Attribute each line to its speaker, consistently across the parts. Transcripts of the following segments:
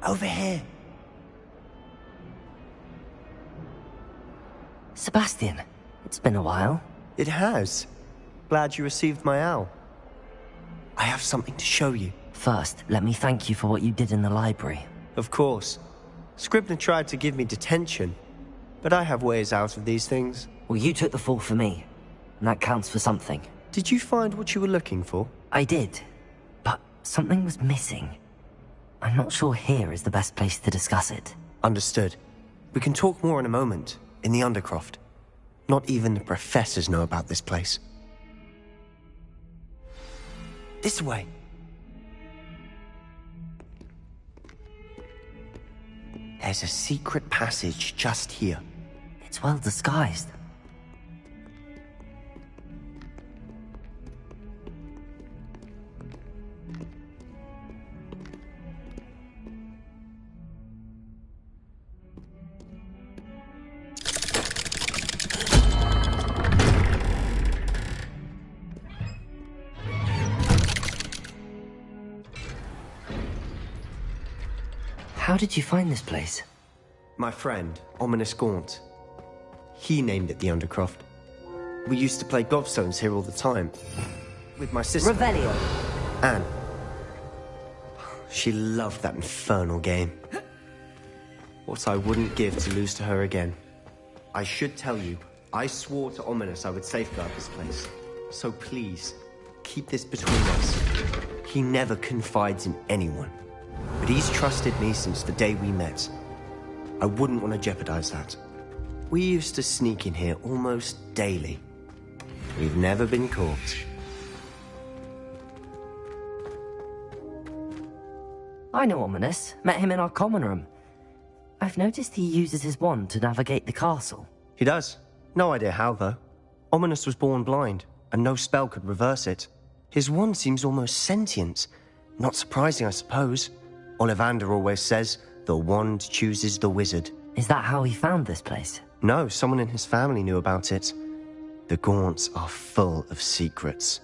Speaker 1: Over here.
Speaker 2: Sebastian, it's been a while.
Speaker 1: It has. Glad you received my owl. I have something to show you.
Speaker 2: First, let me thank you for what you did in the library.
Speaker 1: Of course. Scribner tried to give me detention, but I have ways out of these things.
Speaker 2: Well, you took the fall for me, and that counts for something.
Speaker 1: Did you find what you were looking for?
Speaker 2: I did, but something was missing. I'm not sure here is the best place to discuss it.
Speaker 1: Understood. We can talk more in a moment, in the Undercroft. Not even the professors know about this place. This way. There's a secret passage just here.
Speaker 2: It's well disguised. How did you find this place?
Speaker 1: My friend, Ominous Gaunt. He named it the Undercroft. We used to play gobstones here all the time. With my sister.
Speaker 2: Revelio.
Speaker 1: Anne. She loved that infernal game. What I wouldn't give to lose to her again. I should tell you, I swore to Ominous I would safeguard this place. So please, keep this between us. He never confides in anyone. But he's trusted me since the day we met. I wouldn't want to jeopardize that. We used to sneak in here almost daily. We've never been caught.
Speaker 2: I know Ominous. Met him in our common room. I've noticed he uses his wand to navigate the castle.
Speaker 1: He does. No idea how, though. Ominous was born blind, and no spell could reverse it. His wand seems almost sentient. Not surprising, I suppose. Ollivander always says, the wand chooses the wizard.
Speaker 2: Is that how he found this place?
Speaker 1: No, someone in his family knew about it. The Gaunts are full of secrets.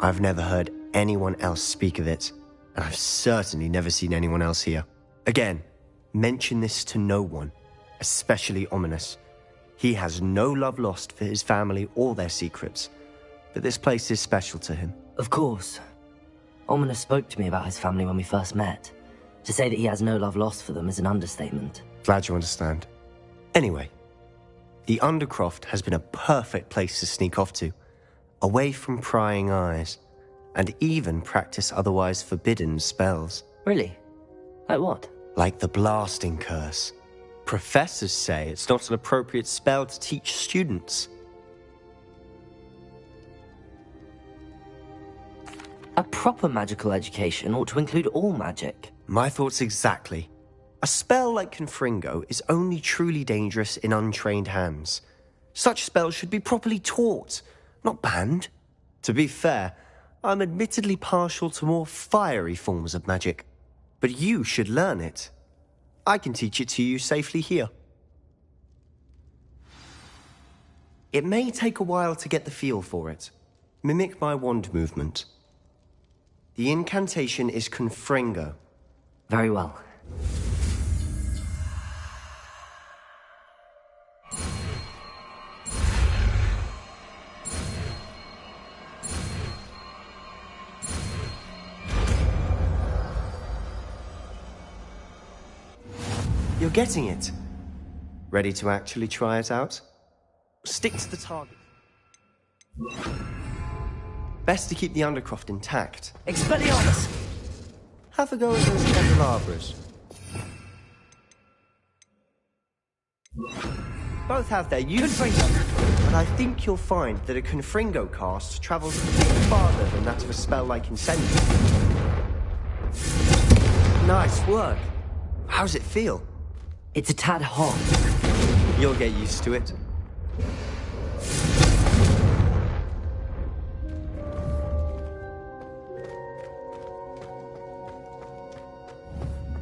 Speaker 1: I've never heard anyone else speak of it, and I've certainly never seen anyone else here. Again, mention this to no one, especially Ominous. He has no love lost for his family or their secrets, but this place is special to him.
Speaker 2: Of course. Ominous spoke to me about his family when we first met. To say that he has no love lost for them is an understatement.
Speaker 1: Glad you understand. Anyway, the Undercroft has been a perfect place to sneak off to, away from prying eyes, and even practice otherwise forbidden spells.
Speaker 2: Really? Like what?
Speaker 1: Like the blasting curse. Professors say it's not an appropriate spell to teach students.
Speaker 2: A proper magical education ought to include all magic.
Speaker 1: My thoughts exactly. A spell like Confringo is only truly dangerous in untrained hands. Such spells should be properly taught, not banned. To be fair, I'm admittedly partial to more fiery forms of magic. But you should learn it. I can teach it to you safely here. It may take a while to get the feel for it. Mimic my wand movement. The incantation is Confringo.
Speaker 2: Very well.
Speaker 1: You're getting it. Ready to actually try it out? Stick to the target. Best to keep the Undercroft intact.
Speaker 2: Expelliarmus!
Speaker 1: Have a go at those candelabras. Both have their use, but I think you'll find that a Confringo cast travels a bit farther than that of a spell like Incendiary. Nice work. How's it feel?
Speaker 2: It's a tad hot.
Speaker 1: You'll get used to it.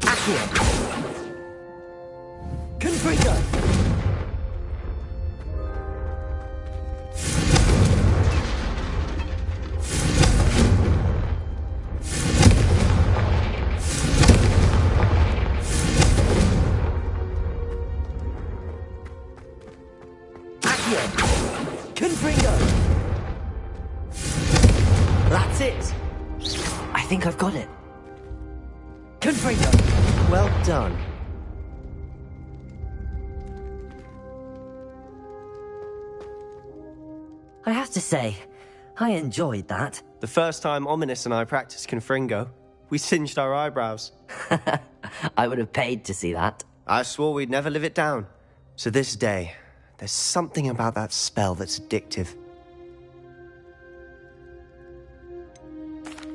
Speaker 2: Accio! Confringo! Confringo! That's it! I think I've got it. Confringo!
Speaker 1: Well done.
Speaker 2: I have to say, I enjoyed that.
Speaker 1: The first time Ominous and I practiced Confringo, we singed our eyebrows.
Speaker 2: I would have paid to see that.
Speaker 1: I swore we'd never live it down. So this day, there's something about that spell that's addictive.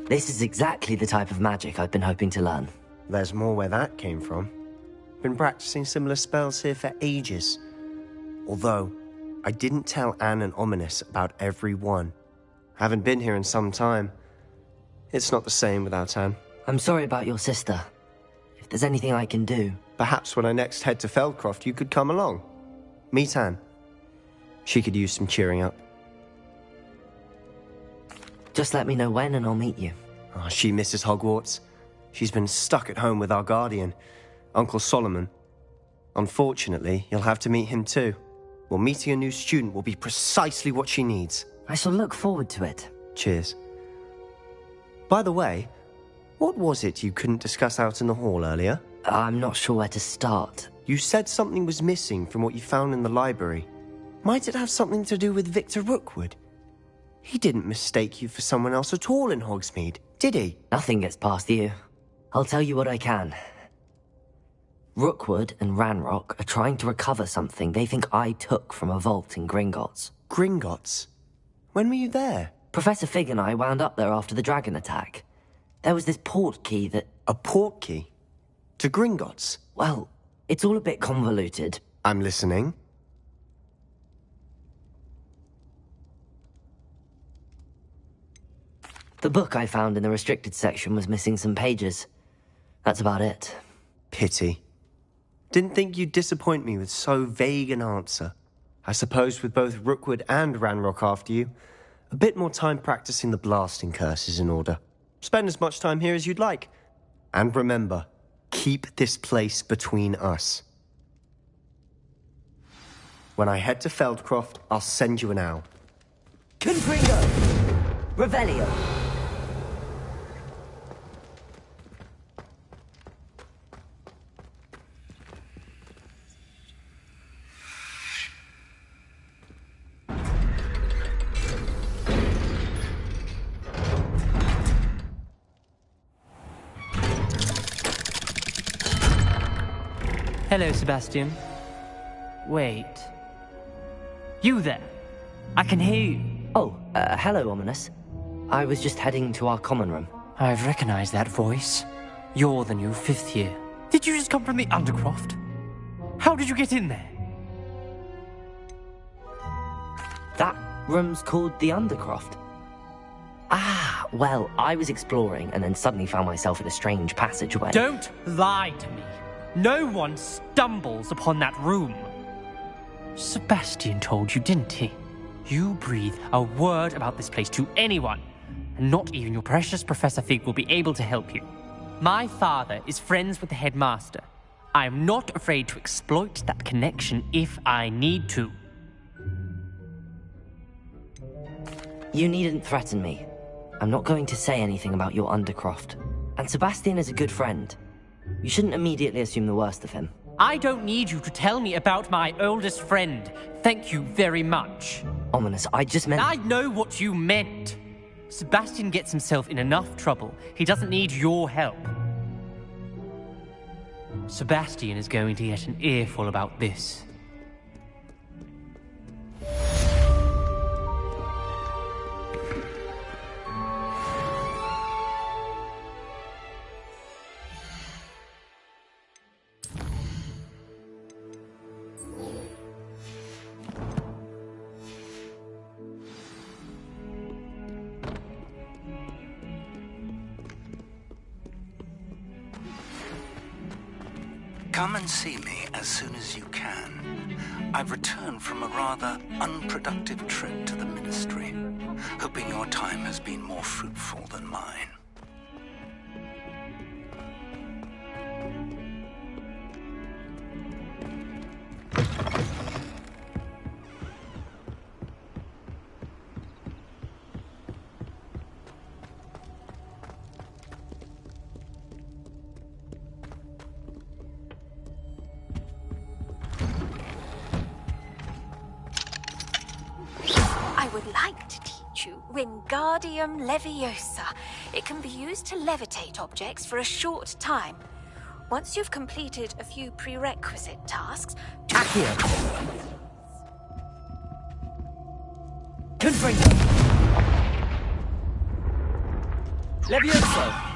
Speaker 2: This is exactly the type of magic I've been hoping to learn.
Speaker 1: There's more where that came from. Been practicing similar spells here for ages. Although, I didn't tell Anne and Ominous about every one. Haven't been here in some time. It's not the same without Anne.
Speaker 2: I'm sorry about your sister. If there's anything I can do...
Speaker 1: Perhaps when I next head to Feldcroft, you could come along. Meet Anne. She could use some cheering up.
Speaker 2: Just let me know when and I'll meet you.
Speaker 1: Oh, she misses Hogwarts. She's been stuck at home with our guardian, Uncle Solomon. Unfortunately, you'll have to meet him too. Well, meeting a new student will be precisely what she needs.
Speaker 2: I shall look forward to it.
Speaker 1: Cheers. By the way, what was it you couldn't discuss out in the hall earlier?
Speaker 2: I'm not sure where to start.
Speaker 1: You said something was missing from what you found in the library. Might it have something to do with Victor Rookwood? He didn't mistake you for someone else at all in Hogsmeade, did he?
Speaker 2: Nothing gets past you. I'll tell you what I can. Rookwood and Ranrock are trying to recover something they think I took from a vault in Gringotts.
Speaker 1: Gringotts? When were you there?
Speaker 2: Professor Fig and I wound up there after the dragon attack. There was this port key that...
Speaker 1: A port key? To Gringotts?
Speaker 2: Well, it's all a bit convoluted.
Speaker 1: I'm listening.
Speaker 2: The book I found in the restricted section was missing some pages. That's about it.
Speaker 1: Pity. Didn't think you'd disappoint me with so vague an answer. I suppose with both Rookwood and Ranrock after you, a bit more time practicing the blasting curse is in order. Spend as much time here as you'd like. And remember, keep this place between us. When I head to Feldcroft, I'll send you an owl.
Speaker 2: Confringo! Revelio!
Speaker 3: Hello, Sebastian. Wait. You there? I can hear you.
Speaker 2: Oh, hello, Ominous. I was just heading to our common room.
Speaker 3: I've recognized that voice. You're the new 5th year. Did you just come from the Undercroft? How did you get in there?
Speaker 2: That room's called the Undercroft. Ah, well, I was exploring and then suddenly found myself in a strange passageway.
Speaker 3: Don't lie to me. No one stumbles upon that room. Sebastian told you, didn't he? You breathe a word about this place to anyone, and not even your precious Professor Fig will be able to help you. My father is friends with the headmaster. I am not afraid to exploit that connection if I need to.
Speaker 2: You needn't threaten me. I'm not going to say anything about your Undercroft. And Sebastian is a good friend. You shouldn't immediately assume the worst of him.
Speaker 3: I don't need you to tell me about my oldest friend. Thank you very much.
Speaker 2: Ominous, I just meant...
Speaker 3: I know what you meant. Sebastian gets himself in enough trouble. He doesn't need your help. Sebastian is going to get an earful about this.
Speaker 4: Come and see me as soon as you can. I've returned from a rather unproductive trip to the Ministry, hoping your time has been more fruitful than mine.
Speaker 5: Wingardium Leviosa. It can be used to levitate objects for a short time. Once you've completed a few prerequisite tasks...
Speaker 2: Accio! Confringo! Leviosa!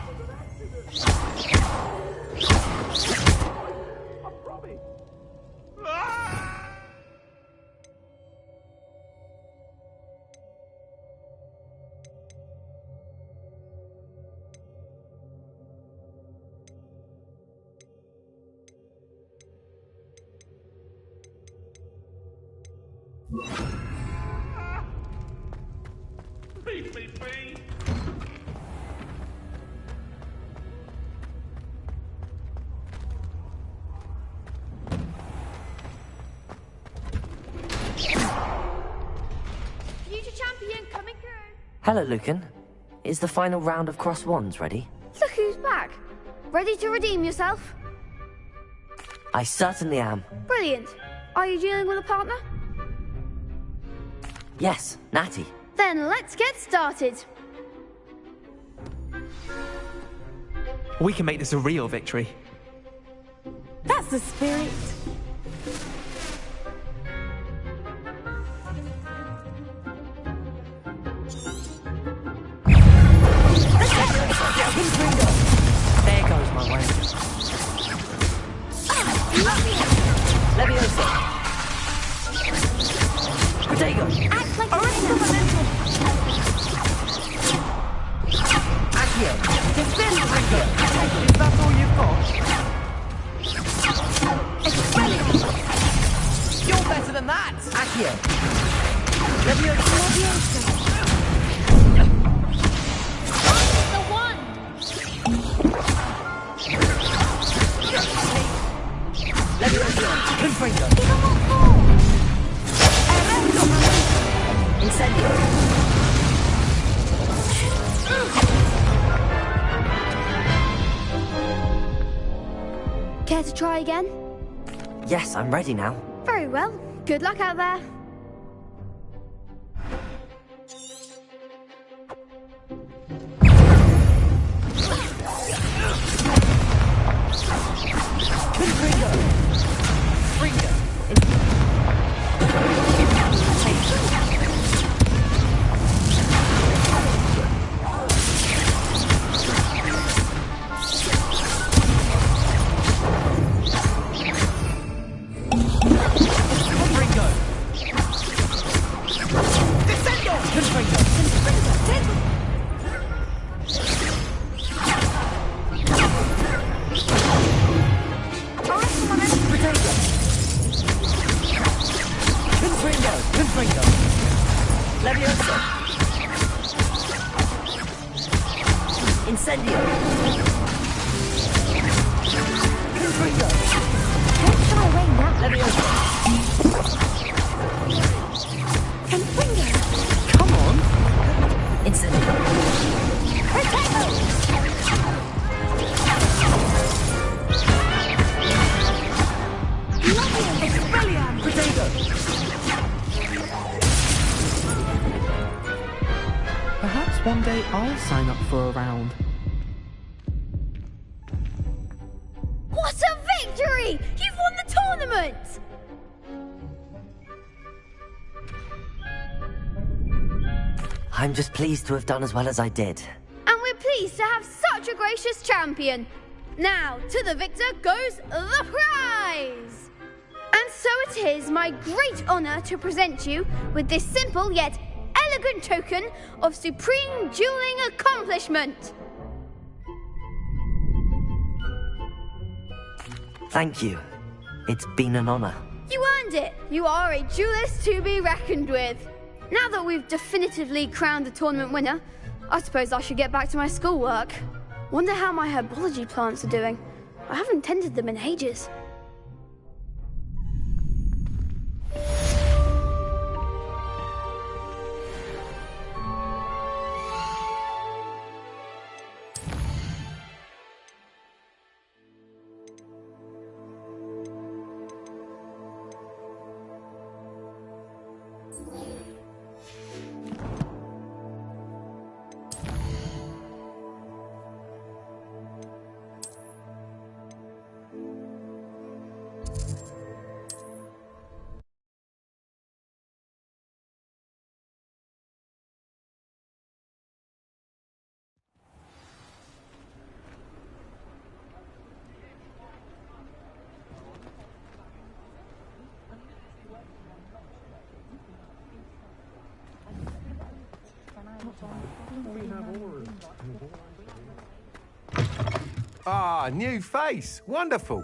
Speaker 6: Leave me be!
Speaker 7: Future champion coming through!
Speaker 2: Hello, Lucan. Is the final round of Cross Wands ready?
Speaker 7: Look who's back! Ready to redeem yourself?
Speaker 2: I certainly am.
Speaker 7: Brilliant. Are you dealing with a partner?
Speaker 2: Yes, Natty.
Speaker 7: Then let's get started.
Speaker 8: We can make this a real victory.
Speaker 7: That's the spirit.
Speaker 3: There goes my way.
Speaker 2: Leviosa! Protego!
Speaker 7: Act like you're momentum.
Speaker 2: Accio!
Speaker 3: Defend Ringo! Is that all you've got? You're better than that!
Speaker 2: Accio! Leviosa!
Speaker 7: The one.
Speaker 2: Leviosa! Confringo!
Speaker 7: Give them all four.
Speaker 2: Incendio!
Speaker 7: Care to try again?
Speaker 2: Yes, I'm ready now.
Speaker 7: Very well. Good luck out there.
Speaker 2: Incendio!
Speaker 8: day I'll sign up for a round.
Speaker 7: What a victory! You've won the tournament!
Speaker 2: I'm just pleased to have done as well as I did.
Speaker 7: And we're pleased to have such a gracious champion. Now, to the victor goes the prize! And so it is my great honour to present you with this simple yet elegant token of supreme dueling accomplishment.
Speaker 2: Thank you. It's been an honour.
Speaker 7: You earned it. You are a duelist to be reckoned with. Now that we've definitively crowned the tournament winner, I suppose I should get back to my schoolwork. Wonder how my herbology plants are doing. I haven't tended them in ages.
Speaker 9: Ah, new face. Wonderful.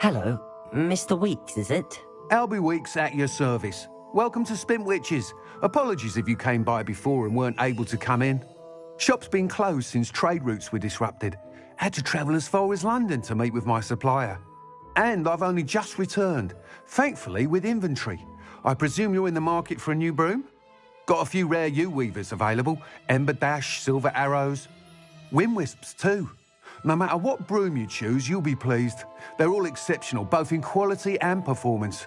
Speaker 2: Hello, Mr. Weeks, is it?
Speaker 9: Albie Weeks at your service. Welcome to Spintwitches. Apologies if you came by before and weren't able to come in. Shop's been closed since trade routes were disrupted. Had to travel as far as London to meet with my supplier. And I've only just returned, thankfully with inventory. I presume you're in the market for a new broom? Got a few rare U-weavers available. Ember Dash, Silver Arrows. Wind Wisps too. No matter what broom you choose, you'll be pleased. They're all exceptional, both in quality and performance.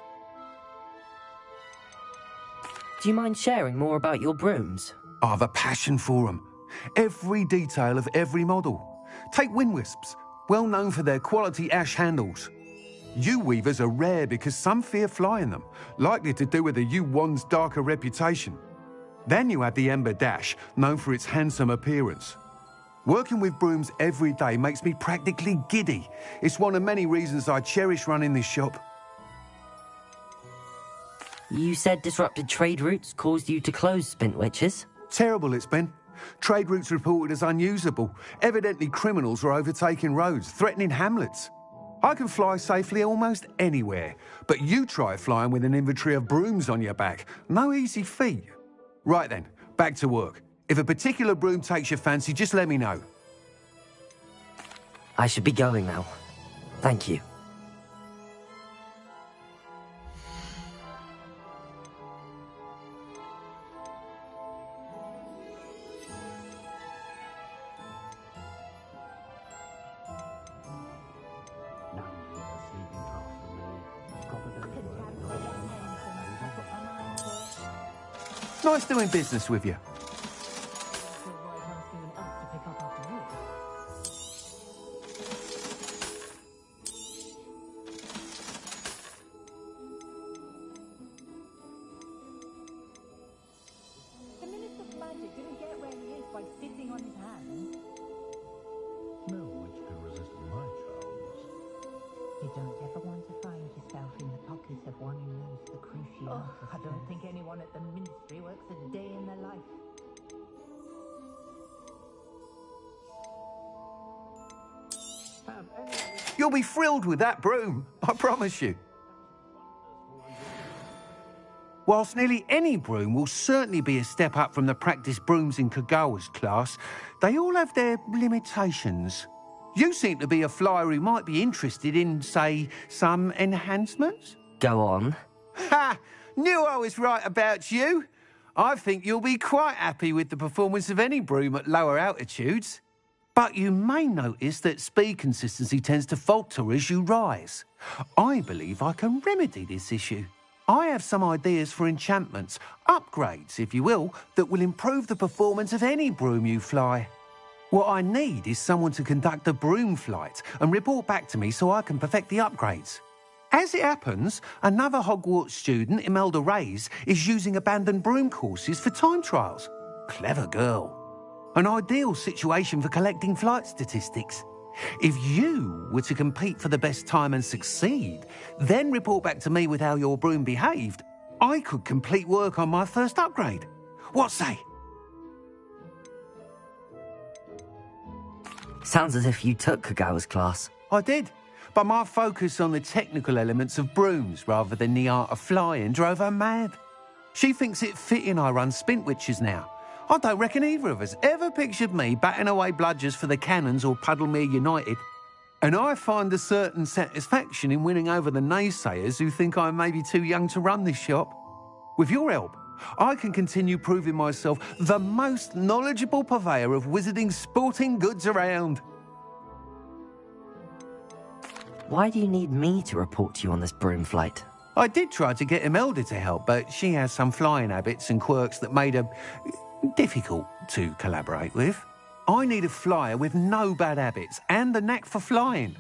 Speaker 2: Do you mind sharing more about your brooms?
Speaker 9: I have a passion for them. Every detail of every model. Take Wind Wisps, well known for their quality ash handles. U-weavers are rare because some fear flying them, likely to do with the U-wand's darker reputation. Then you have the Ember Dash, known for its handsome appearance. Working with brooms every day makes me practically giddy. It's one of many reasons I cherish running this shop.
Speaker 2: You said disrupted trade routes caused you to close Spintwitches?
Speaker 9: Terrible it's been. Trade routes reported as unusable. Evidently criminals are overtaking roads, threatening hamlets. I can fly safely almost anywhere, but you try flying with an inventory of brooms on your back. No easy feat. Right then, back to work. If a particular broom takes your fancy, just let me know.
Speaker 2: I should be going now. Thank you.
Speaker 9: Nice doing business with you. You'll be thrilled with that broom, I promise you. Whilst nearly any broom will certainly be a step up from the practiced brooms in Kagawa's class, they all have their limitations. You seem to be a flyer who might be interested in, say, some enhancements?
Speaker 2: Go on.
Speaker 9: Ha! Knew I was right about you. I think you'll be quite happy with the performance of any broom at lower altitudes. But you may notice that speed consistency tends to falter as you rise. I believe I can remedy this issue. I have some ideas for enchantments, upgrades, if you will, that will improve the performance of any broom you fly. What I need is someone to conduct a broom flight and report back to me so I can perfect the upgrades. As it happens, another Hogwarts student, Imelda Reyes, is using abandoned broom courses for time trials. Clever girl. An ideal situation for collecting flight statistics. If you were to compete for the best time and succeed, then report back to me with how your broom behaved, I could complete work on my first upgrade. What say?
Speaker 2: Sounds as if you took Kagawa's class.
Speaker 9: I did, but my focus on the technical elements of brooms rather than the art of flying drove her mad. She thinks it fitting I run Spintwitches now. I don't reckon either of us ever pictured me batting away bludgers for the Cannons or Puddlemere United. And I find a certain satisfaction in winning over the naysayers who think I may be too young to run this shop. With your help, I can continue proving myself the most knowledgeable purveyor of wizarding sporting goods around.
Speaker 2: Why do you need me to report to you on this broom flight?
Speaker 9: I did try to get Imelda to help, but she has some flying habits and quirks that made her difficult to collaborate with. I need a flyer with no bad habits and the knack for flying.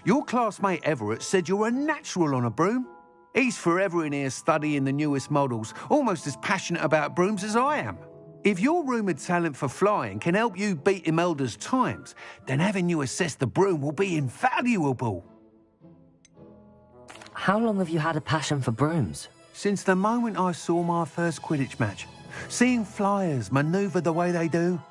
Speaker 9: Your classmate Everett said you're a natural on a broom. He's forever in here studying the newest models, almost as passionate about brooms as I am. If your rumoured talent for flying can help you beat Imelda's times, then having you assess the broom will be invaluable.
Speaker 2: How long have you had a passion for brooms?
Speaker 9: Since the moment I saw my first Quidditch match. Seeing flyers manoeuvre the way they do.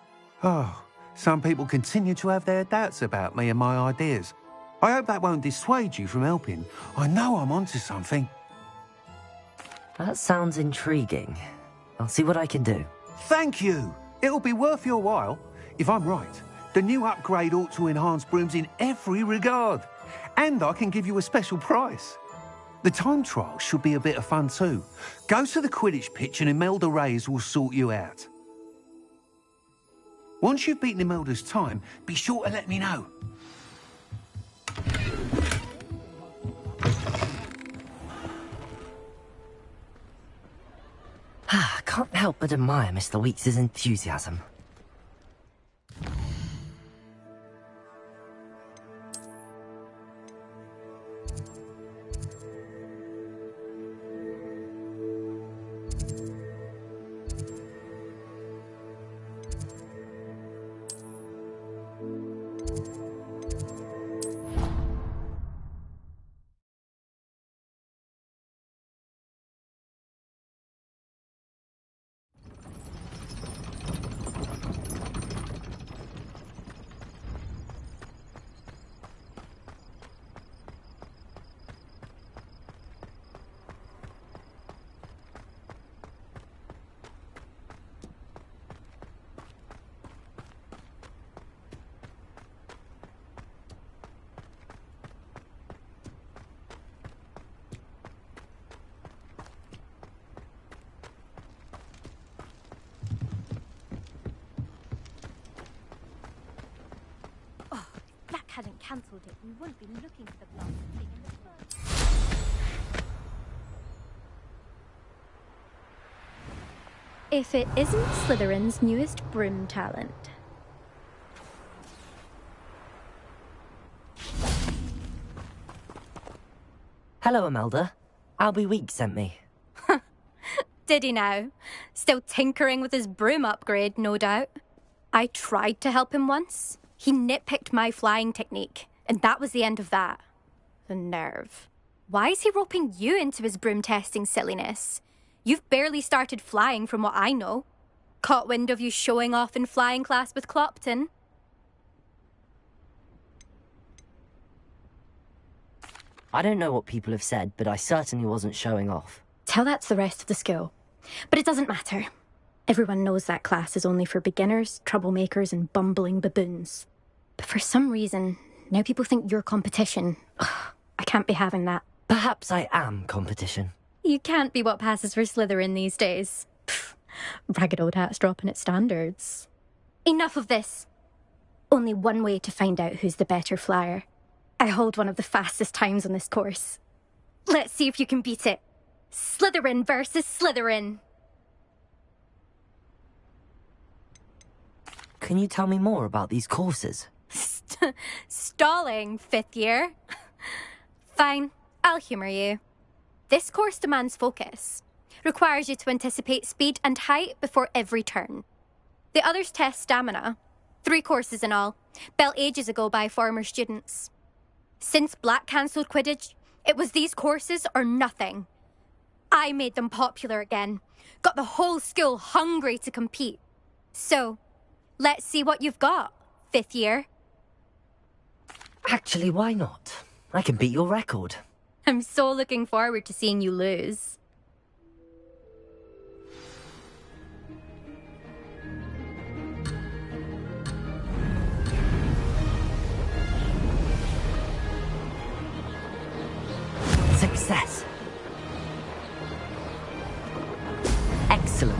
Speaker 9: Oh, some people continue to have their doubts about me and my ideas. I hope that won't dissuade you from helping. I know I'm onto something.
Speaker 2: That sounds intriguing. I'll see what I can do.
Speaker 9: Thank you. It'll be worth your while. If I'm right, the new upgrade ought to enhance brooms in every regard. And I can give you a special price. The time trial should be a bit of fun too. Go to the Quidditch pitch and Imelda Reyes will sort you out. Once you've beaten Imelda's time, be sure to let me know.
Speaker 2: I can't help but admire Mr. Weeks' enthusiasm.
Speaker 10: Hadn't cancelled it, we wouldn't be looking for the blasted thing in the first.
Speaker 7: If it isn't Slytherin's newest broom talent.
Speaker 2: Hello, Imelda. Albie Weeks sent me.
Speaker 10: Did he now? Still tinkering with his broom upgrade, no doubt. I tried to help him once. He nitpicked my flying technique, and that was the end of that. The nerve. Why is he roping you into his broom testing silliness? You've barely started flying from what I know. Caught wind of you showing off in flying class with Clopton.
Speaker 2: I don't know what people have said, but I certainly wasn't showing off.
Speaker 10: Tell that to the rest of the school. But it doesn't matter. Everyone knows that class is only for beginners, troublemakers, and bumbling baboons. But for some reason, now people think you're competition. Ugh, I can't be having that.
Speaker 2: Perhaps I am competition.
Speaker 10: You can't be what passes for Slytherin these days. Pfft, ragged old hat's dropping its standards. Enough of this. Only one way to find out who's the better flyer. I hold one of the fastest times on this course. Let's see if you can beat it. Slytherin versus Slytherin.
Speaker 2: Can you tell me more about these courses?
Speaker 10: Stalling, 5th year. Fine, I'll humour you. This course demands focus. Requires you to anticipate speed and height before every turn. The others test stamina. 3 courses in all, built ages ago by former students. Since Black cancelled Quidditch, it was these courses or nothing. I made them popular again. Got the whole school hungry to compete. So, let's see what you've got, 5th year.
Speaker 2: Actually, why not? I can beat your record.
Speaker 10: I'm so looking forward to seeing you lose.
Speaker 2: Success. Excellent.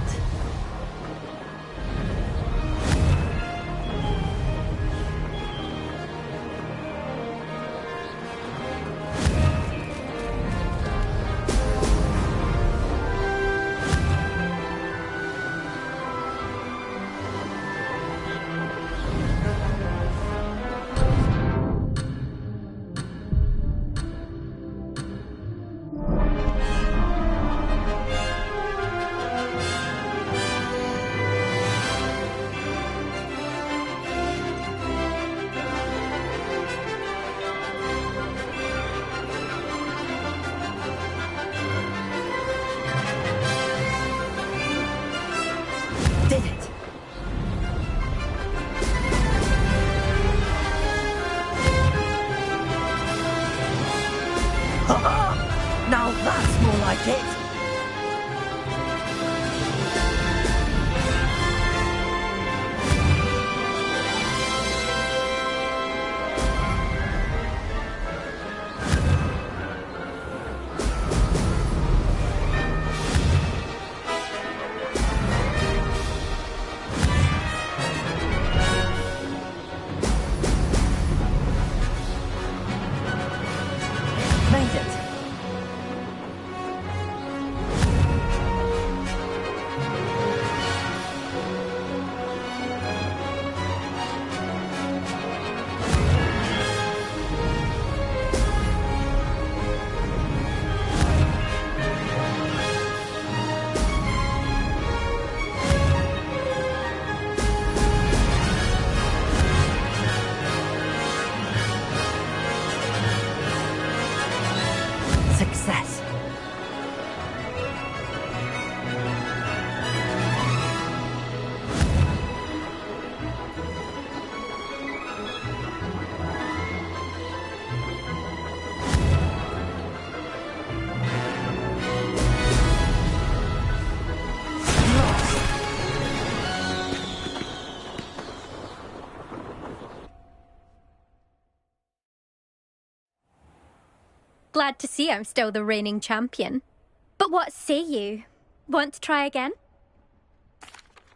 Speaker 2: Did it! Now that's more like it! Made it! Success.
Speaker 10: Glad to see I'm still the reigning champion. But what say you? Want to try again?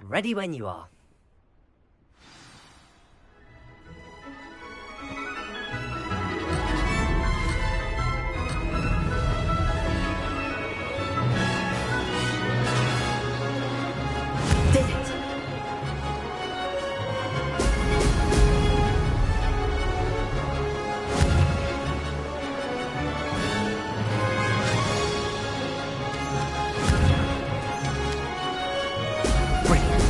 Speaker 2: Ready when you are. Did it! Brilliant.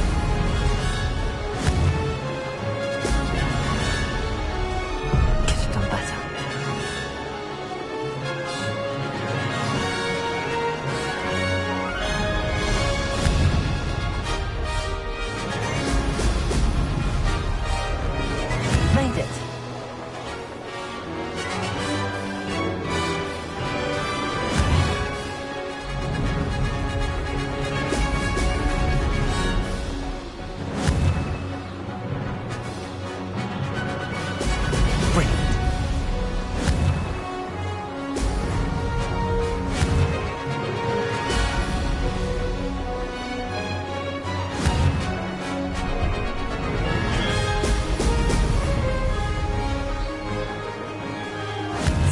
Speaker 2: Could have done better. Made it. Brilliant.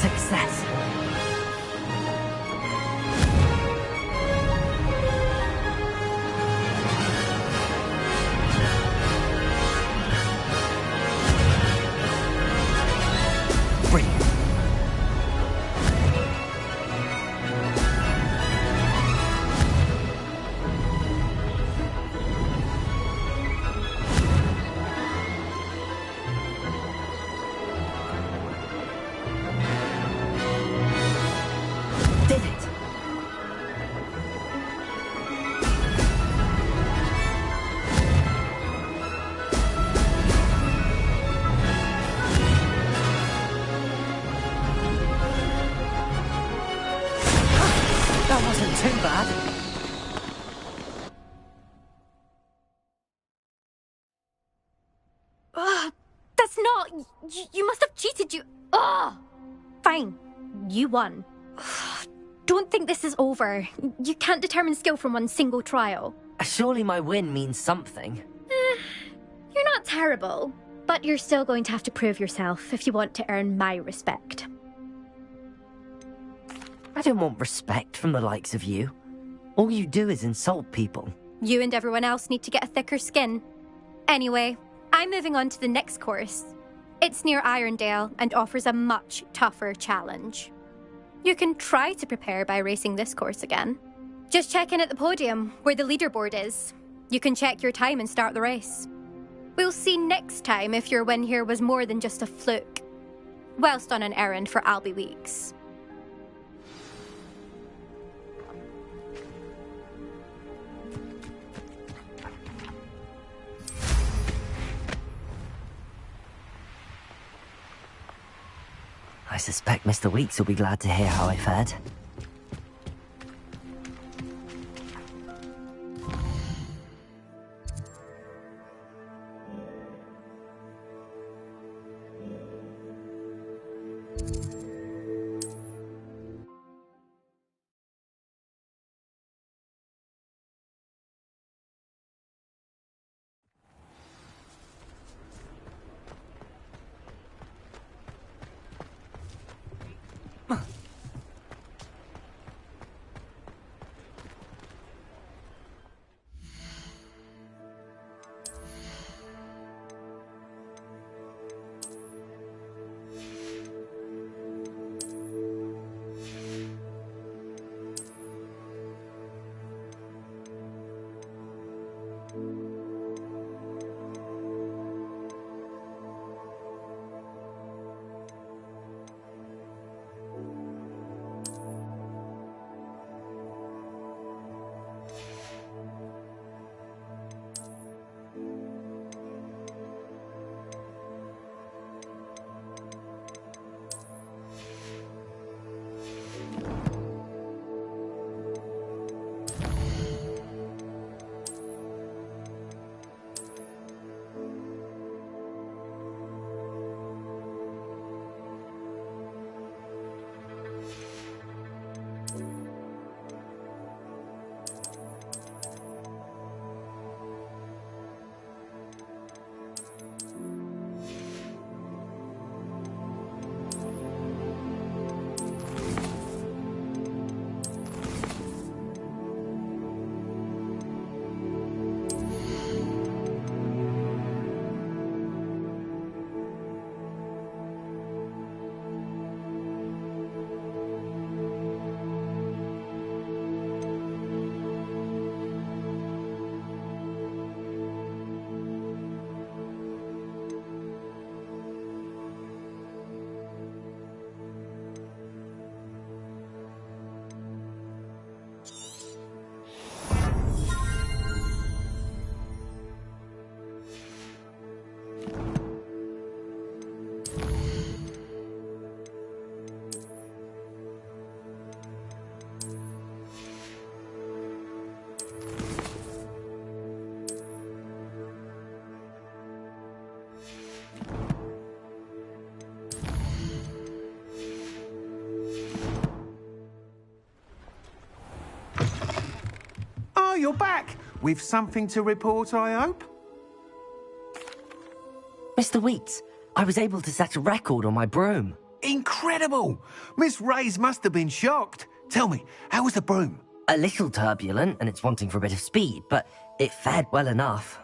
Speaker 2: Success. too bad.
Speaker 10: That's not... You must have cheated, you... Ugh! Fine. You won. Don't think this is over. You can't determine skill from one single trial.
Speaker 2: Surely my win means something.
Speaker 10: You're not terrible, but you're still going to have to prove yourself if you want to earn my respect.
Speaker 2: I don't want respect from the likes of you. All you do is insult people.
Speaker 10: You and everyone else need to get a thicker skin. Anyway, I'm moving on to the next course. It's near Irondale and offers a much tougher challenge. You can try to prepare by racing this course again. Just check in at the podium, where the leaderboard is. You can check your time and start the race. We'll see next time if your win here was more than just a fluke. Whilst on an errand for Albie Weeks.
Speaker 2: I suspect Mr. Weeks will be glad to hear how I fared.
Speaker 9: Oh, you're back! With something to report, I hope?
Speaker 2: Mr. Weeks, I was able to set a record on my broom.
Speaker 9: Incredible! Miss Reyes must have been shocked. Tell me, how was the broom?
Speaker 2: A little turbulent, and it's wanting for a bit of speed, but it fared well enough.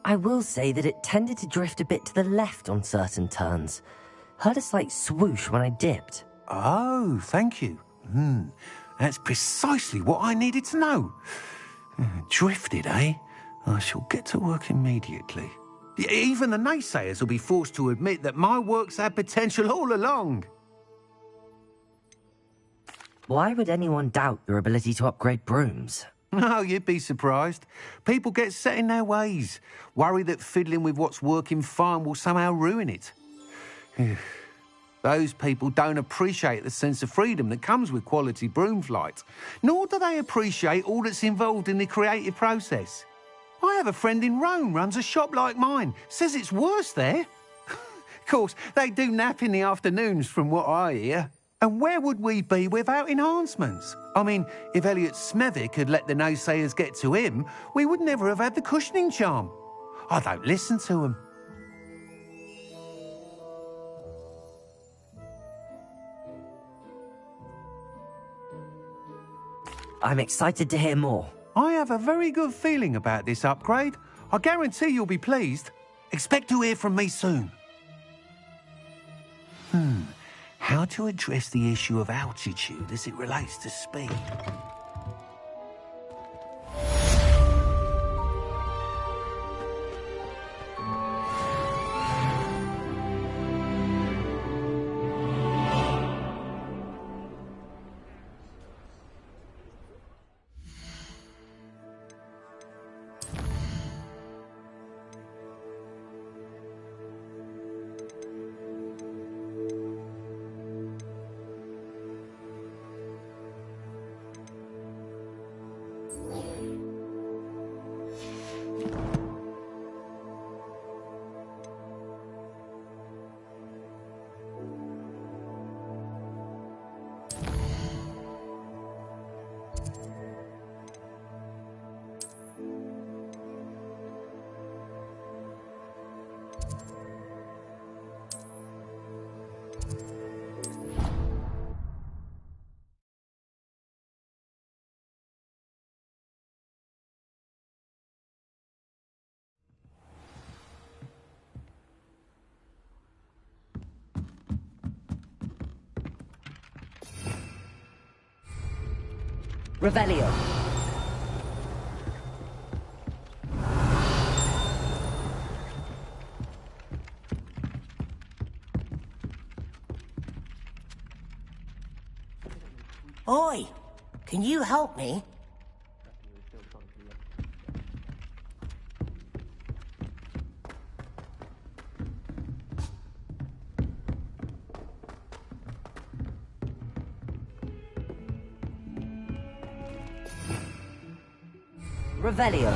Speaker 2: I will say that it tended to drift a bit to the left on certain turns. Heard a slight swoosh when I dipped.
Speaker 9: Oh, thank you. That's precisely what I needed to know. Drifted, eh? I shall get to work immediately. Even the naysayers will be forced to admit that my work's had potential all along.
Speaker 2: Why would anyone doubt your ability to upgrade brooms?
Speaker 9: Oh, you'd be surprised. People get set in their ways, worry that fiddling with what's working fine will somehow ruin it. Those people don't appreciate the sense of freedom that comes with quality broom flights, nor do they appreciate all that's involved in the creative process. I have a friend in Rome runs a shop like mine, says it's worse there. Of course, they do nap in the afternoons from what I hear. And where would we be without enhancements? I mean, if Elliot Smethwick had let the naysayers get to him, we would never have had the cushioning charm. I don't listen to them.
Speaker 2: I'm excited to hear more.
Speaker 9: I have a very good feeling about this upgrade. I guarantee you'll be pleased. Expect to hear from me soon. How to address the issue of altitude as it relates to speed.
Speaker 2: Revelio.
Speaker 11: Oi! Can you help me?
Speaker 2: Revelio.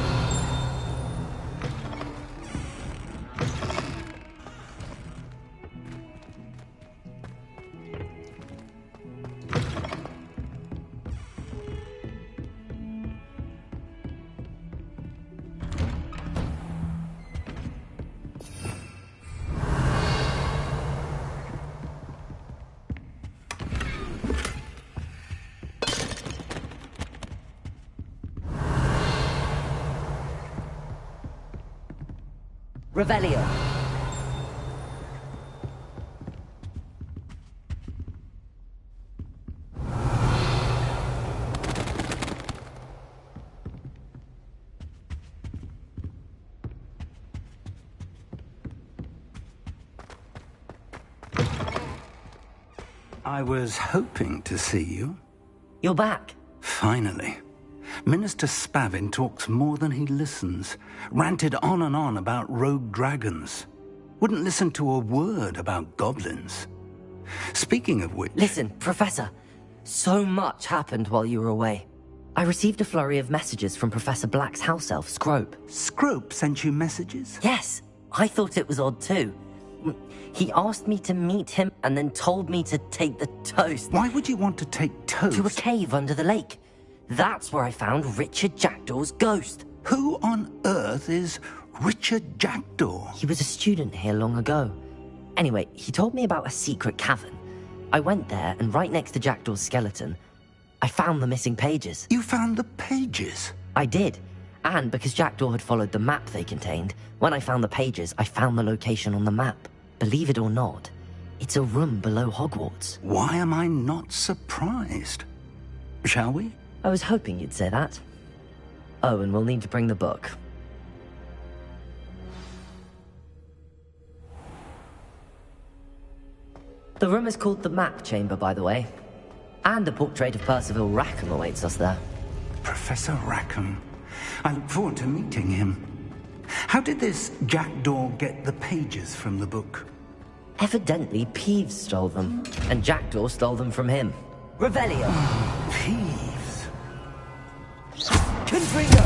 Speaker 2: Revelio.
Speaker 4: I was hoping to see you.
Speaker 2: You're back.
Speaker 4: Finally. Minister Spavin talks more than he listens. Ranted on and on about rogue dragons. Wouldn't listen to a word about goblins. Speaking of which...
Speaker 2: Listen, Professor. So much happened while you were away. I received a flurry of messages from Professor Black's house elf, Scrope.
Speaker 4: Scrope sent you messages?
Speaker 2: Yes. I thought it was odd too. He asked me to meet him and then told me to take the toast.
Speaker 4: Why would you want to take toast?
Speaker 2: To a cave under the lake. That's where I found Richard Jackdaw's ghost.
Speaker 4: Who on earth is Richard Jackdaw?
Speaker 2: He was a student here long ago. Anyway, he told me about a secret cavern. I went there, and right next to Jackdaw's skeleton, I found the missing pages.
Speaker 4: You found the pages?
Speaker 2: I did. And because Jackdaw had followed the map they contained, when I found the pages, I found the location on the map. Believe it or not, it's a room below Hogwarts.
Speaker 4: Why am I not surprised? Shall we?
Speaker 2: I was hoping you'd say that. Oh, and we'll need to bring the book. The room is called the Map Chamber, by the way. And a portrait of Percival Rackham awaits us there.
Speaker 4: Professor Rackham. I look forward to meeting him. How did this Jackdaw get the pages from the book?
Speaker 2: Evidently, Peeves stole them, and Jackdaw stole them from him. Revelio!
Speaker 4: Peeves.
Speaker 2: Confringo!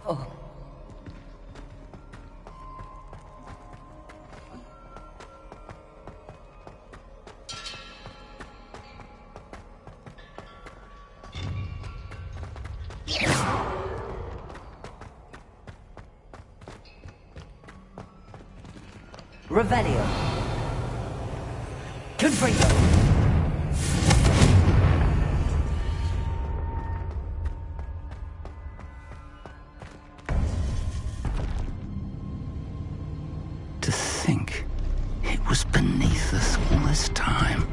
Speaker 2: Oh. Revelio. Confringo.
Speaker 4: To think it was beneath us all this time.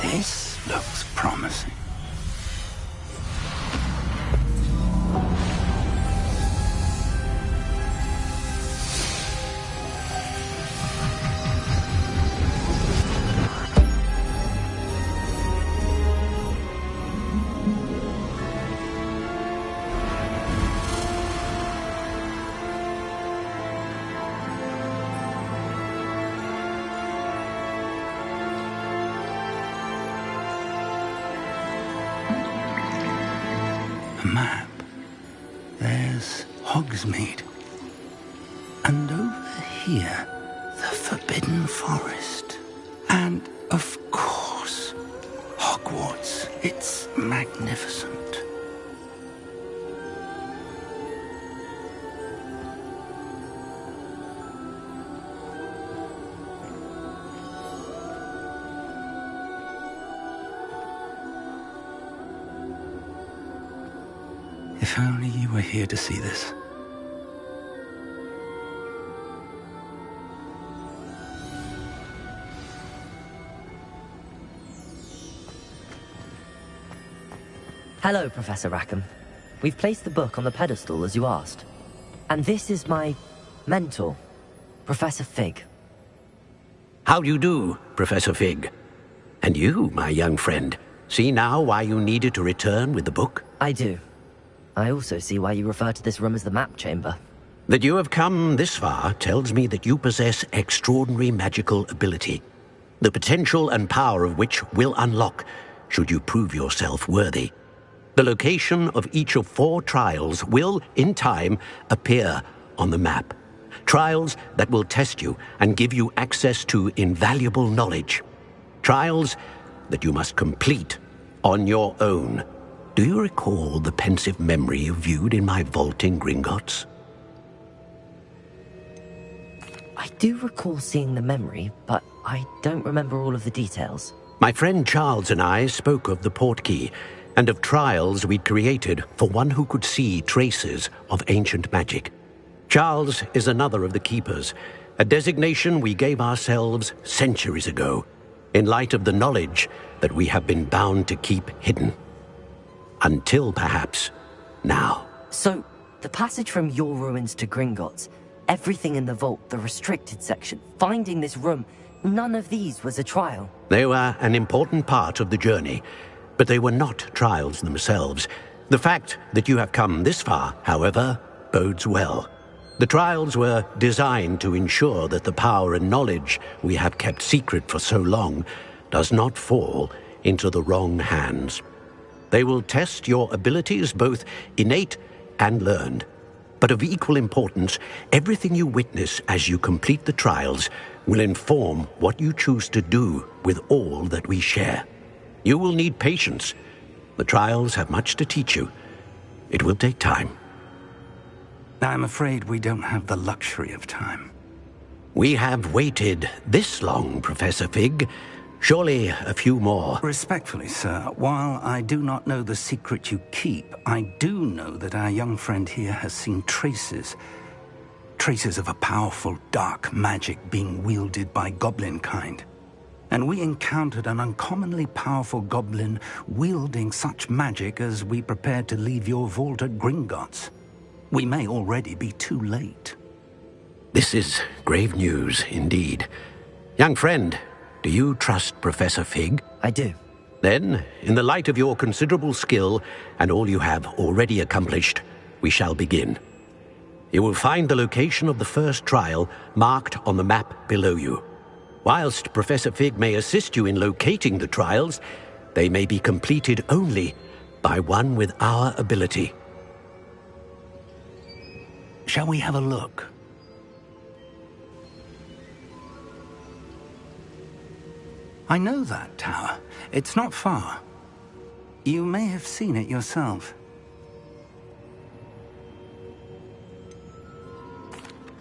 Speaker 4: This looks promising. A map. There's Hogsmeade. And over here, the Forbidden Forest. And, of course, Hogwarts. It's magnificent. If only you were here to see this.
Speaker 2: Hello, Professor Rackham. We've placed the book on the pedestal as you asked. And this is my mentor, Professor Fig.
Speaker 12: How do you do, Professor Fig? And you, my young friend, see now why you needed to return with the book?
Speaker 2: I do. I also see why you refer to this room as the map chamber.
Speaker 12: That you have come this far tells me that you possess extraordinary magical ability, the potential and power of which will unlock should you prove yourself worthy. The location of each of 4 trials will, in time, appear on the map. Trials that will test you and give you access to invaluable knowledge. Trials that you must complete on your own. Do you recall the pensive memory you viewed in my vault in Gringotts?
Speaker 2: I do recall seeing the memory, but I don't remember all of the details.
Speaker 12: My friend Charles and I spoke of the portkey and of trials we'd created for one who could see traces of ancient magic. Charles is another of the keepers, a designation we gave ourselves centuries ago, in light of the knowledge that we have been bound to keep hidden. Until, perhaps, now.
Speaker 2: So, the passage from your ruins to Gringotts, everything in the vault, the restricted section, finding this room, none of these was a trial.
Speaker 12: They were an important part of the journey, but they were not trials themselves. The fact that you have come this far, however, bodes well. The trials were designed to ensure that the power and knowledge we have kept secret for so long does not fall into the wrong hands. They will test your abilities, both innate and learned. But of equal importance, everything you witness as you complete the trials will inform what you choose to do with all that we share. You will need patience. The trials have much to teach you. It will take time.
Speaker 4: I'm afraid we don't have the luxury of time.
Speaker 12: We have waited this long, Professor Fig, Surely a few more.
Speaker 4: Respectfully, sir, while I do not know the secret you keep, I do know that our young friend here has seen traces of a powerful dark magic being wielded by goblin kind. And we encountered an uncommonly powerful goblin wielding such magic as we prepared to leave your vault at Gringotts. We may already be too late.
Speaker 12: This is grave news indeed. Young friend, do you trust Professor Fig?
Speaker 2: I do.
Speaker 12: Then, in the light of your considerable skill and all you have already accomplished, we shall begin. You will find the location of the first trial marked on the map below you. Whilst Professor Fig may assist you in locating the trials, they may be completed only by one with our ability.
Speaker 4: Shall we have a look? I know that tower. It's not far. You may have seen it yourself.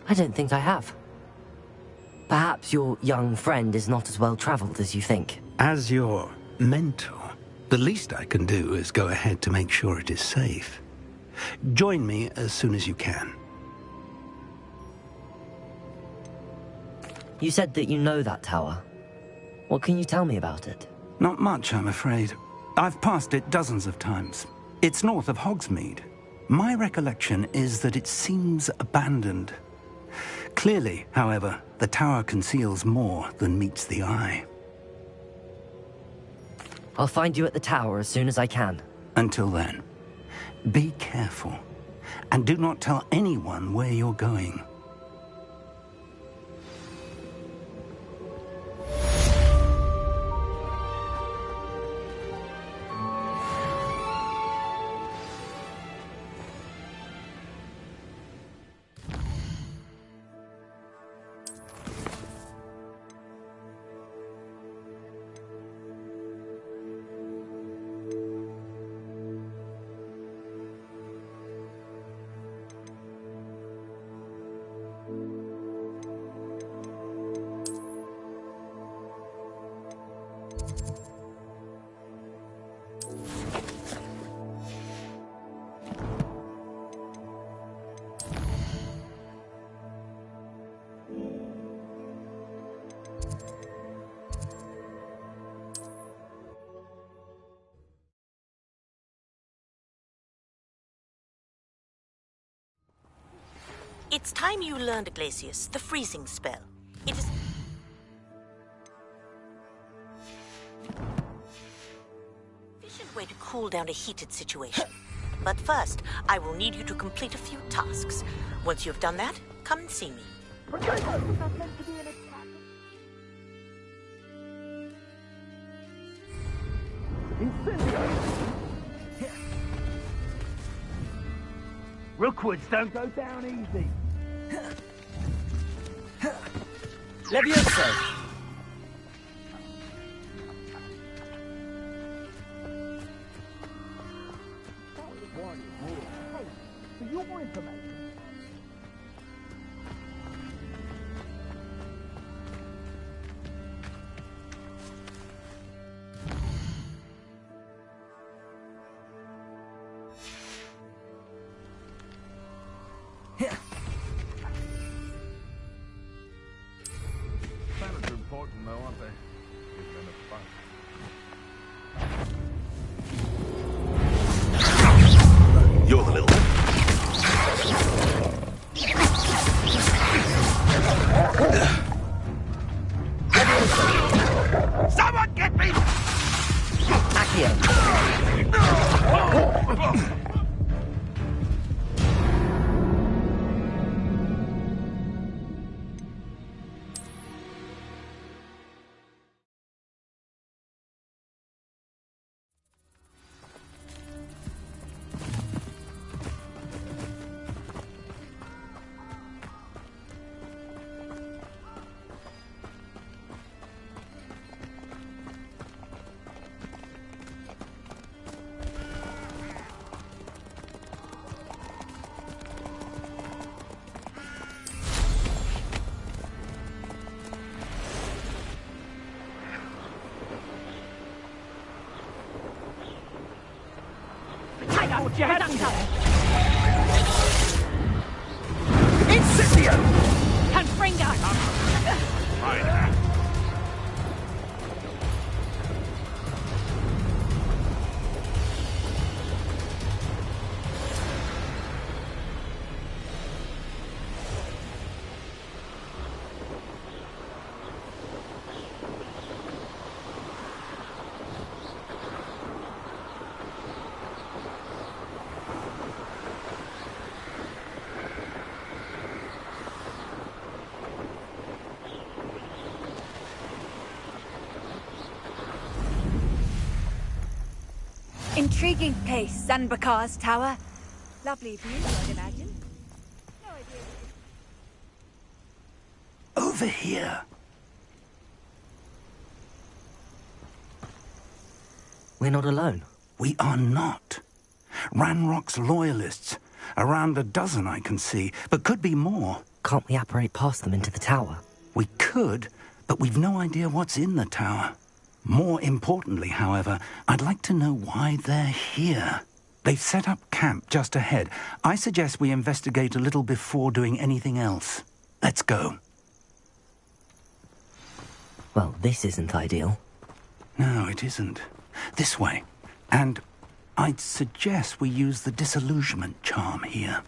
Speaker 2: I don't think I have. Perhaps your young friend is not as well traveled as you think.
Speaker 4: As your mentor, the least I can do is go ahead to make sure it is safe. Join me as soon as you can.
Speaker 2: You said that you know that tower. What can you tell me about it?
Speaker 4: Not much, I'm afraid. I've passed it dozens of times. It's north of Hogsmeade. My recollection is that it seems abandoned. Clearly, however, the tower conceals more than meets the eye.
Speaker 2: I'll find you at the tower as soon as I can.
Speaker 4: Until then, be careful, and do not tell anyone where you're going.
Speaker 13: It's time you learned, Glacius, the freezing spell. It is... efficient way to cool down a heated situation. But first, I will need you to complete a few tasks. Once you've done that, come and see me.
Speaker 6: Rookwoods don't go down easy.
Speaker 2: Levioso!
Speaker 6: For your information, planets are important though, aren't they? Give them a fun.
Speaker 14: You're the little
Speaker 6: Someone get me!
Speaker 2: Accio!
Speaker 6: Put your head up there.
Speaker 3: Incendio!
Speaker 6: Confringo!
Speaker 14: Right.
Speaker 15: Intriguing place, Zanbakar's tower. Lovely view, I'd imagine. No idea.
Speaker 4: Over here.
Speaker 2: We're not alone.
Speaker 4: We are not. Ranrock's loyalists. Around a dozen I can see, but could be more.
Speaker 2: Can't we apparate past them into the tower?
Speaker 4: We could, but we've no idea what's in the tower. More importantly, however, I'd like to know why they're here. They've set up camp just ahead. I suggest we investigate a little before doing anything else. Let's go.
Speaker 2: Well, this isn't ideal.
Speaker 4: No, it isn't. This way. And I'd suggest we use the disillusionment charm here.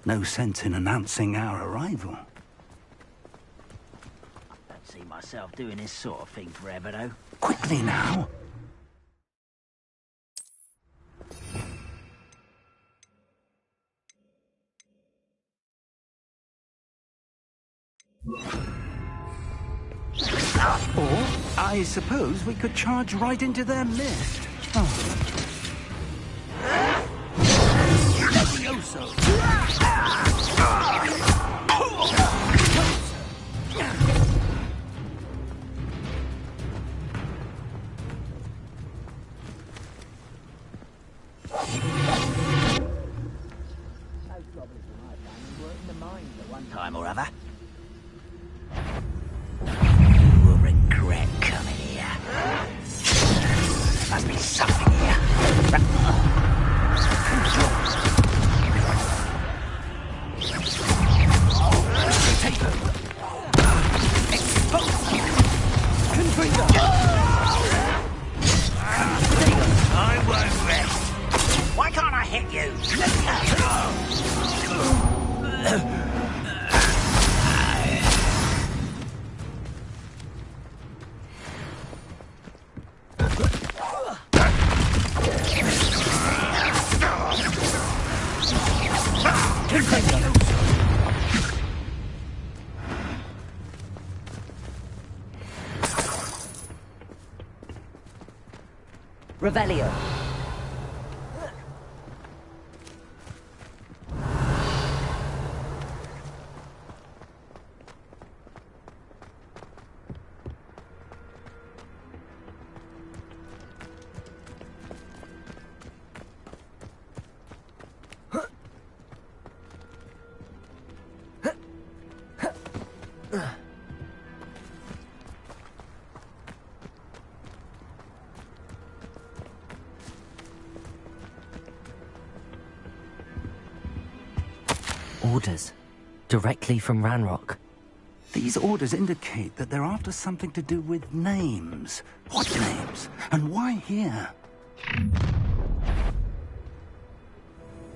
Speaker 4: No sense in announcing our arrival.
Speaker 16: I don't see myself doing this sort of thing forever, though.
Speaker 4: Quickly now. Or, I suppose we could charge right into their midst. Oh.
Speaker 16: Time or other. You will regret coming here. There must be something here. I won't rest. Why can't I hit you?
Speaker 2: Revelio. Orders. Directly from Ranrock.
Speaker 4: These orders indicate that they're after something to do with names. What names? And why here?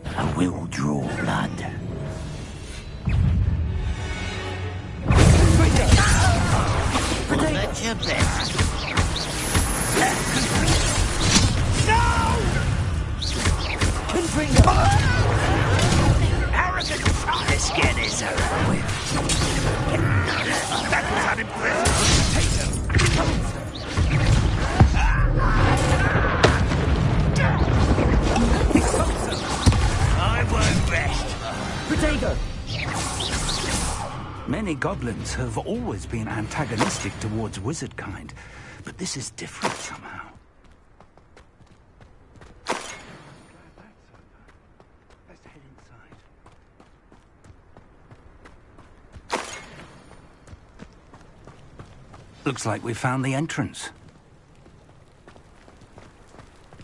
Speaker 16: I will draw blood. At your best.
Speaker 6: No!
Speaker 16: Arrogant! Let's get this over with.
Speaker 6: That was unimpressive.
Speaker 16: I won't rest.
Speaker 2: Protego!
Speaker 4: Many goblins have always been antagonistic towards wizard kind, but this is different somehow. Let's head inside. Looks like we found the entrance.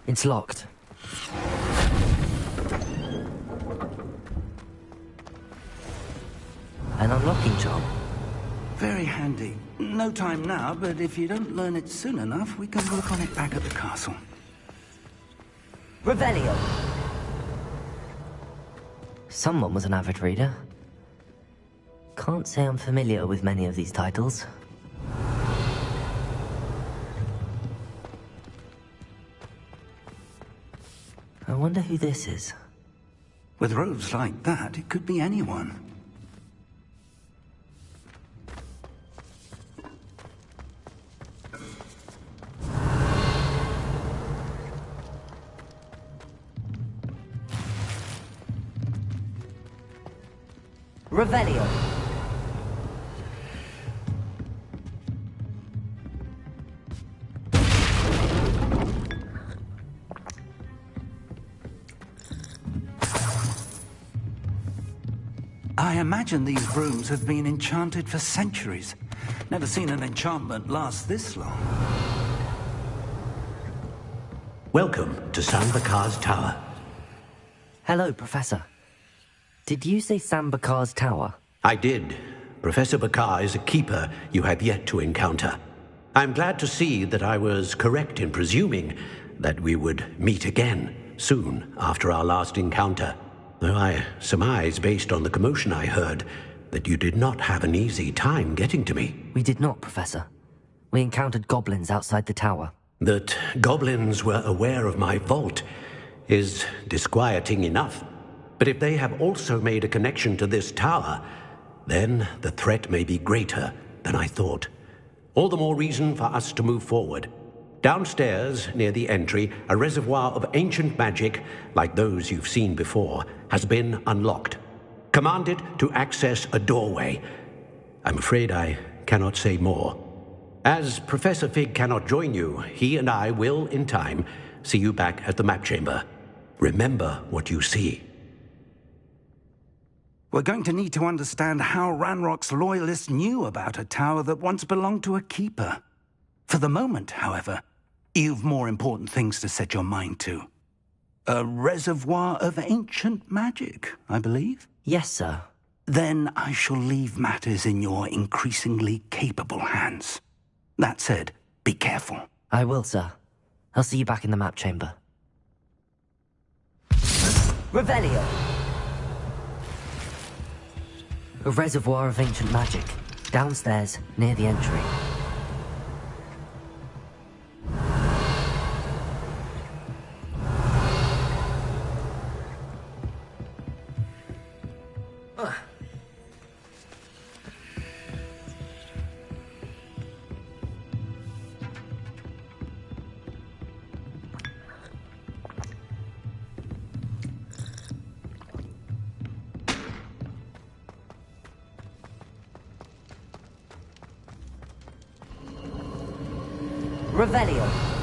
Speaker 2: It's locked. An unlocking charm.
Speaker 4: Very handy. No time now, but if you don't learn it soon enough, we can work on it back at the castle.
Speaker 2: Revelio. Someone was an avid reader. Can't say I'm familiar with many of these titles. I wonder who this is.
Speaker 4: With robes like that, it could be anyone.
Speaker 2: Revelio.
Speaker 4: I imagine these rooms have been enchanted for centuries. Never seen an enchantment last this long.
Speaker 12: Welcome to Sambakar's Tower.
Speaker 2: Hello, Professor. Did you say Sambakar's Tower?
Speaker 12: I did. Professor Bakar is a keeper you have yet to encounter. I'm glad to see that I was correct in presuming that we would meet again soon after our last encounter. Though I surmise, based on the commotion I heard, that you did not have an easy time getting to me.
Speaker 2: We did not, Professor. We encountered goblins outside the tower.
Speaker 12: That goblins were aware of my vault is disquieting enough. But if they have also made a connection to this tower, then the threat may be greater than I thought. All the more reason for us to move forward. Downstairs, near the entry, a reservoir of ancient magic, like those you've seen before, has been unlocked. Command it to access a doorway. I'm afraid I cannot say more. As Professor Fig cannot join you, he and I will, in time, see you back at the map chamber. Remember what you see.
Speaker 4: We're going to need to understand how Ranrock's loyalists knew about a tower that once belonged to a keeper. For the moment, however, you've more important things to set your mind to. A reservoir of ancient magic, I believe?
Speaker 2: Yes, sir.
Speaker 4: Then I shall leave matters in your increasingly capable hands. That said, be careful.
Speaker 2: I will, sir. I'll see you back in the map chamber. Revelio! A reservoir of ancient magic. Downstairs, near the entry. Revelio.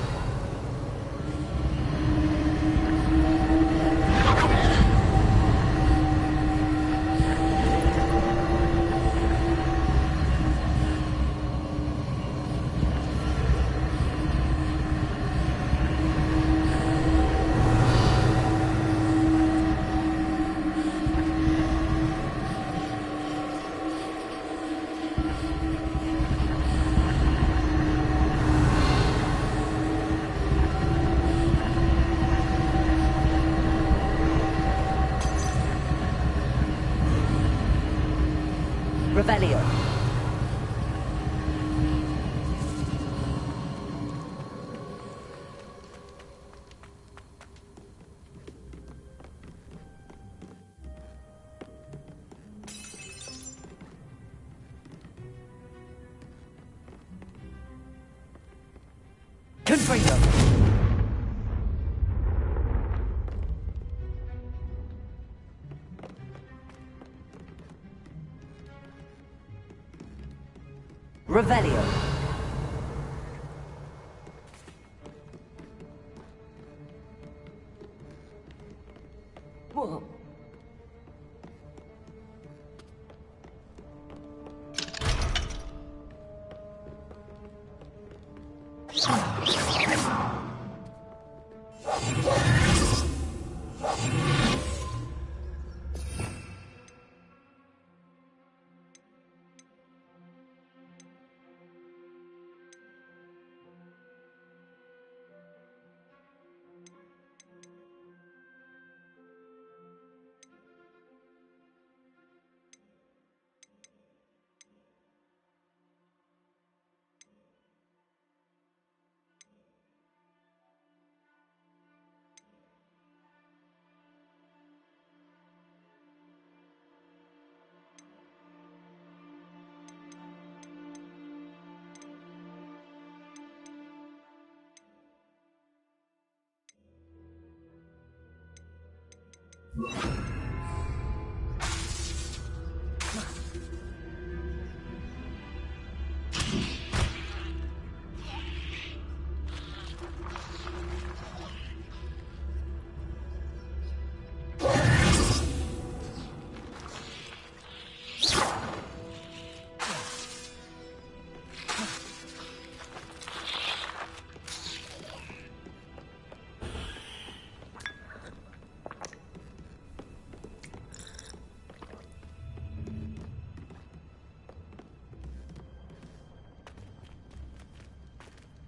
Speaker 2: Revelio. Confringo. Revelio. Whoa.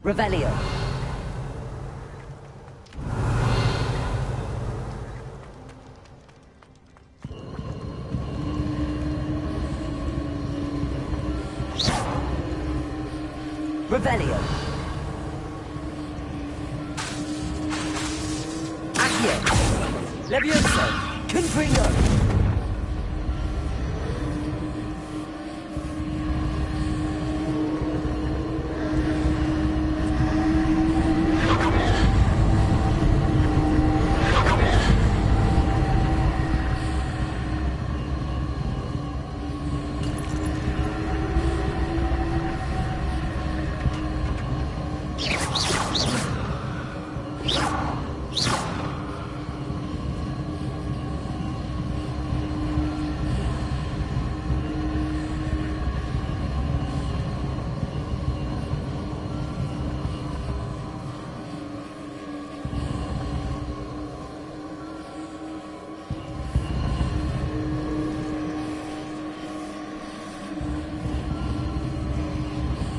Speaker 2: Revelio. Revelio. Accio. Levioso. Confringo.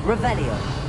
Speaker 2: Revelio.